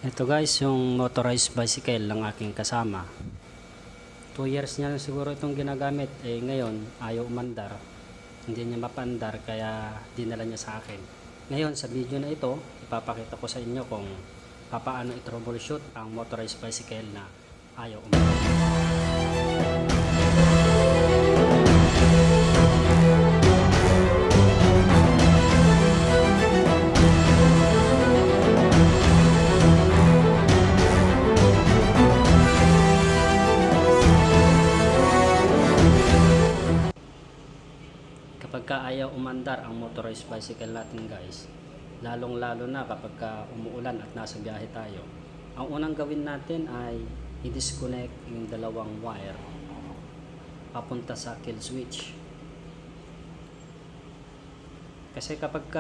Ito guys, yung motorized bicycle ng aking kasama. 2 years niya lang siguro itong ginagamit. Ngayon, ayaw umandar. Hindi niya mapandar kaya dinala niya sa akin. Ngayon, sa video na ito, ipapakita ko sa inyo kung paano i-troubleshoot ang motorized bicycle na ayaw umandar. Kapag ayaw umandar ang motorized bicycle natin guys, lalong lalo na kapag umuulan at nasa biyahe tayo, ang unang gawin natin ay i-disconnect yung dalawang wire papunta sa kill switch. Kasi kapag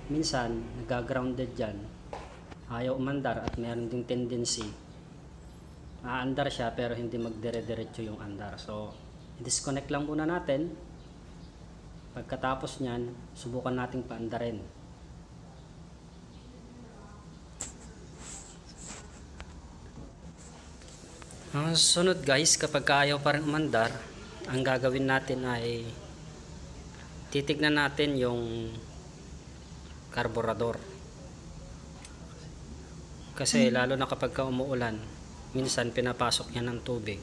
minsan nagagrounded dyan, ayaw umandar at mayroon ding tendency aandar siya pero hindi magdire-diretso yung andar. So i-disconnect lang muna natin. Pagkatapos nyan, subukan nating paandarin. Ang sunod guys, kapag ayaw pa rin umandar, ang gagawin natin ay titignan natin yung karburador. Kasi lalo na kapag umuulan, minsan pinapasok niya ng tubig.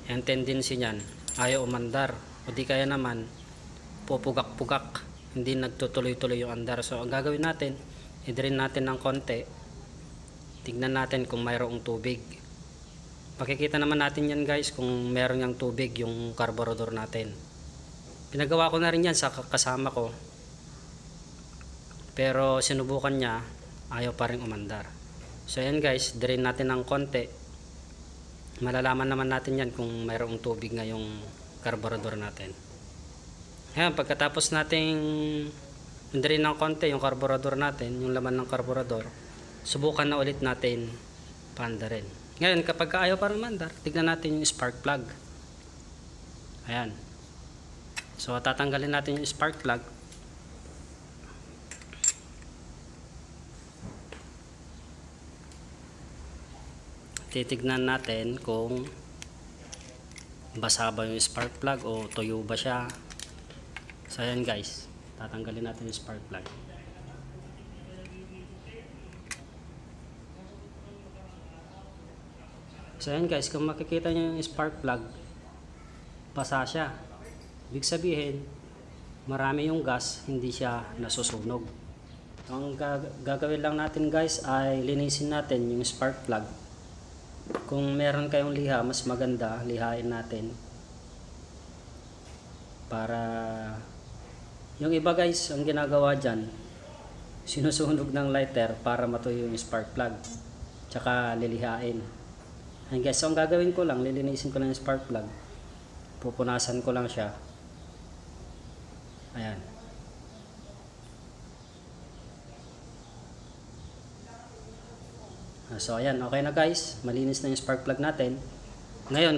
Ang tendency niyan, ayaw umandar. O di kaya naman, pupugak-pugak, hindi nagtutuloy-tuloy yung andar. So ang gagawin natin, i-drain natin ng konti, tignan natin kung mayroong tubig. Makikita naman natin yan guys kung mayroon yung tubig yung carburetor natin. Pinagawa ko na rin yan sa kasama ko, pero sinubukan niya, ayaw pa rin umandar. So yan guys, drain natin ng konti, malalaman naman natin yan kung mayroong tubig nga yung carburetor natin. Ayan, pagkatapos nating drain ng konti yung carburetor natin, yung laman ng carburetor, subukan na ulit natin paandarin. Ngayon, kapag ayaw pa rin mandar, tignan natin yung spark plug. Ayan. So, tatanggalin natin yung spark plug. Titignan natin kung basa ba yung spark plug o tuyo ba siya. So ayan guys, tatanggalin natin yung spark plug. So ayan guys, kung makikita nyo yung spark plug, basa siya. Ibig sabihin, marami yung gas, hindi siya nasusunog. Ang gagawin lang natin guys ay linisin natin yung spark plug. Kung meron kayong liha, mas maganda, lihain natin. Para yung iba guys, ang ginagawa dyan, sinusunog ng lighter para matuyo yung spark plug. Tsaka lilihain. Ayan guys, so ang gagawin ko lang, lilinisin ko lang yung spark plug. Pupunasan ko lang siya. Ayan. So ayan, okay na guys. Malinis na yung spark plug natin. Ngayon,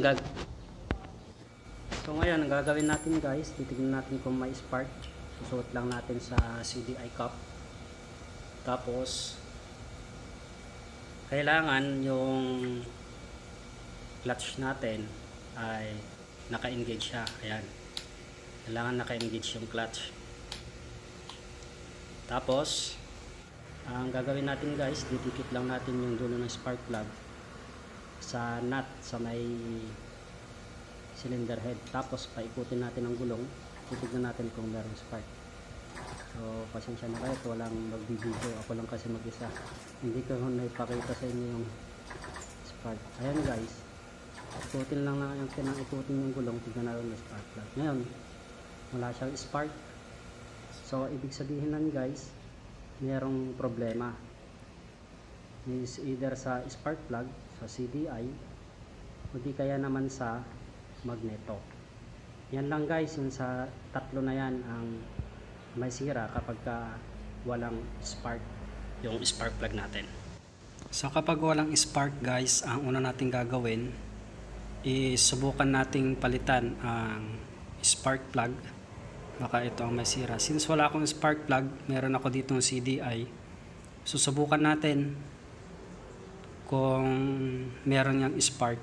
ang gagawin natin guys, titignan natin kung may spark. Susuot lang natin sa CDI cup. Tapos kailangan yung clutch natin ay naka-engage siya. Ayan. Kailangan naka-engage yung clutch. Tapos ang gagawin natin guys, didikit lang natin yung dulo ng spark plug sa nut sa may cylinder head. Tapos paikutin natin ang gulong, titignan natin kung merong spark. So pasensya na kayo, walang magbibideo, ako lang kasi mag-isa, hindi ko naipakita sa inyo yung spark. Ayan guys, ikutin lang na yung ikutin yung gulong, tignan natin yung spark plug. Ngayon wala siyang spark, so ibig sabihin lang guys, merong problema. Is either sa spark plug, sa CDI, o di kaya naman sa magneto. Yan lang guys, yung sa tatlo na yan ang may sira kapag walang spark yung spark plug natin. So kapag walang spark guys, ang una nating gagawin is subukan nating palitan ang spark plug. Baka ito ang may sira. Since wala akong spark plug, meron ako ditong CDI, susubukan natin kung meron niyang spark,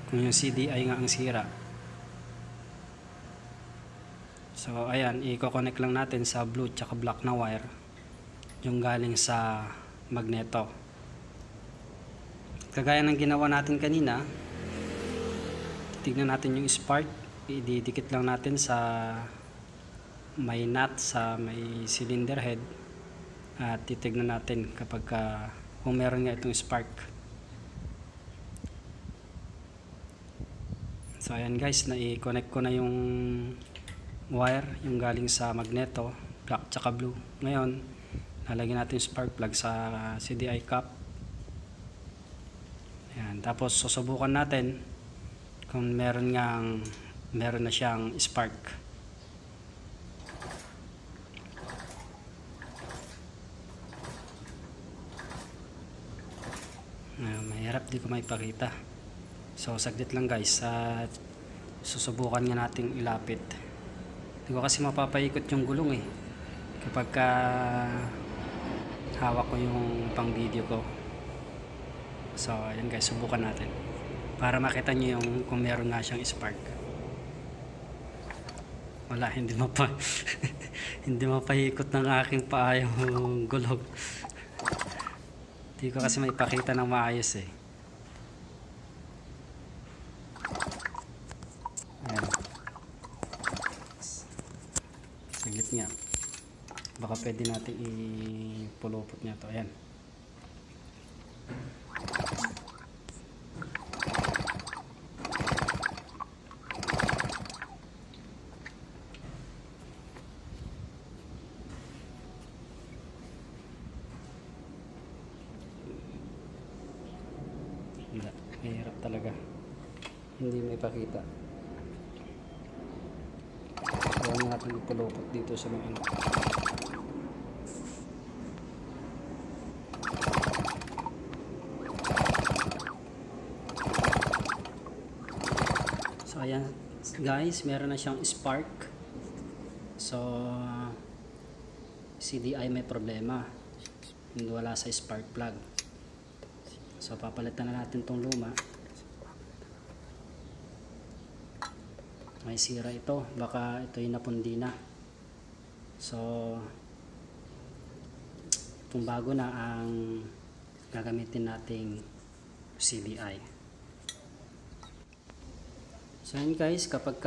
kung yung CDI nga ang sira. So ayan, i-connect lang natin sa blue tsaka black na wire yung galing sa magneto. Kagaya ng ginawa natin kanina, tignan natin yung spark, ididikit lang natin sa may nut sa may cylinder head at titignan natin kapag kung meron nga itong spark. So ayan guys, na-i-connect ko na yung wire, yung galing sa magneto, black tsaka blue. Ngayon, lalagyan natin yung spark plug sa CDI cap. Ayan, tapos susubukan natin kung meron na siyang spark. Mahirap, di ko maipakita. So saglit lang guys, at susubukan nga nating ilapit. Hindi ko kasi mapapaikot yung gulong kapag hawak ko yung pang video ko. So ayan guys, subukan natin para makita nyo yung kung meron nga siyang spark. Wala, hindi hindi mapaikot ng aking paa yung gulong. Hindi ko kasi maipakita ng maayos Ayan. Saglit nga, baka pwede natin ipulupot niya to. Ayan. Mahirap talaga, hindi may pakita. Huwag natin ipulupot dito sa mga So ayan guys, meron na siyang spark. So CDI may problema, hindi wala sa spark plug. So papalitan na natin tong luma. May sira ito, baka ito yung napundi na. So itong bago na ang gagamitin nating CDI. So yun guys, kapag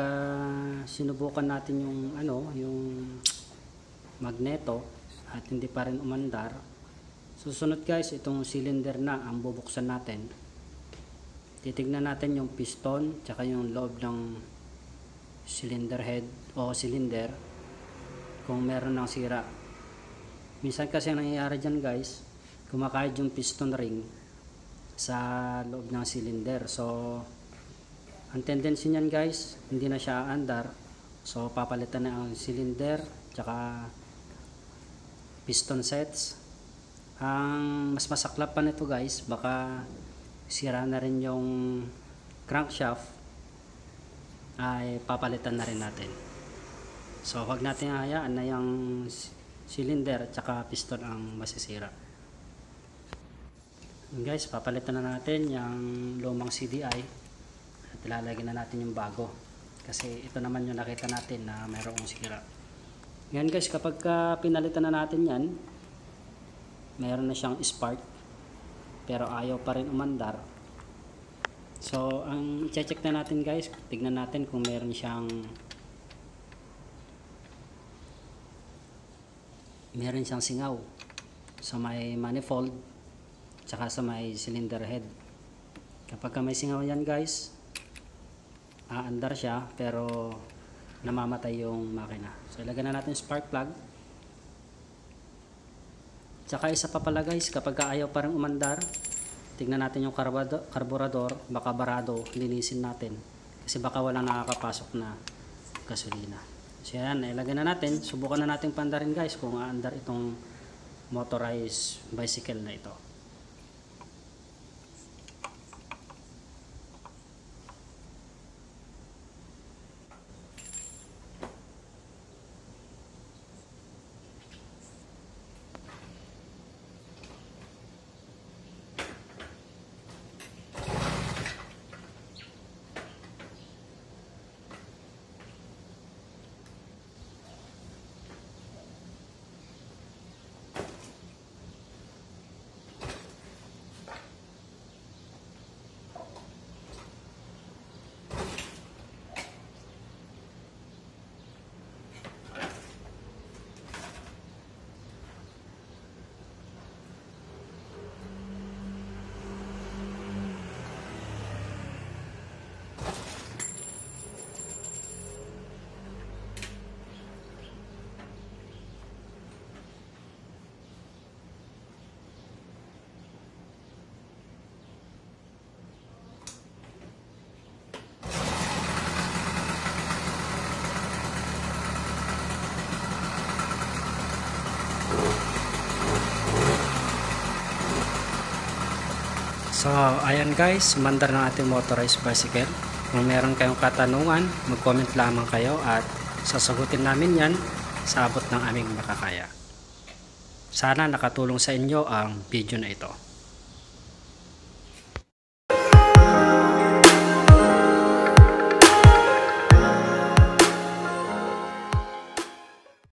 sinubukan natin yung magneto at hindi pa rin umandar, susunod guys, itong cylinder na ang bubuksan natin. Titignan natin yung piston tsaka yung loob ng cylinder head o cylinder kung meron ng sira. Minsan kasi ang nangyayari dyan guys, kumakahid yung piston ring sa loob ng cylinder. So ang tendency niyan guys, hindi na siya andar. So papalitan na ang cylinder tsaka piston sets. Ang mas masaklap pa nito guys, baka sira na rin yung crankshaft, ay papalitan na rin natin. So huwag natin hayaan na yung cylinder at saka piston ang masisira. Guys, papalitan na natin yung lumang CDI at ilalagay na natin yung bago, kasi ito naman yung nakita natin na mayroong sira. Yan guys, kapag pinalitan na natin yan, meron na siyang spark pero ayaw pa rin umandar. So ang i-check na natin guys, tignan natin kung meron siyang singaw sa may manifold tsaka sa may cylinder head. Kapag may singaw yan guys, aandar siya pero namamatay yung makina. So ilagyan na natin spark plug. Tsaka isa pa pala guys, kapag ayaw pa rin umandar, tignan natin yung karburador, baka barado, linisin natin kasi baka walang nakakapasok na gasolina. So yan, ilagay na natin, subukan na natin pandarin guys kung aandar itong motorized bicycle na ito. So, ayan guys, sumandar ng ating motorized bicycle. Kung meron kayong katanungan, mag-comment lamang kayo at sasagutin namin yan sa abot ng aming makakaya. Sana nakatulong sa inyo ang video na ito.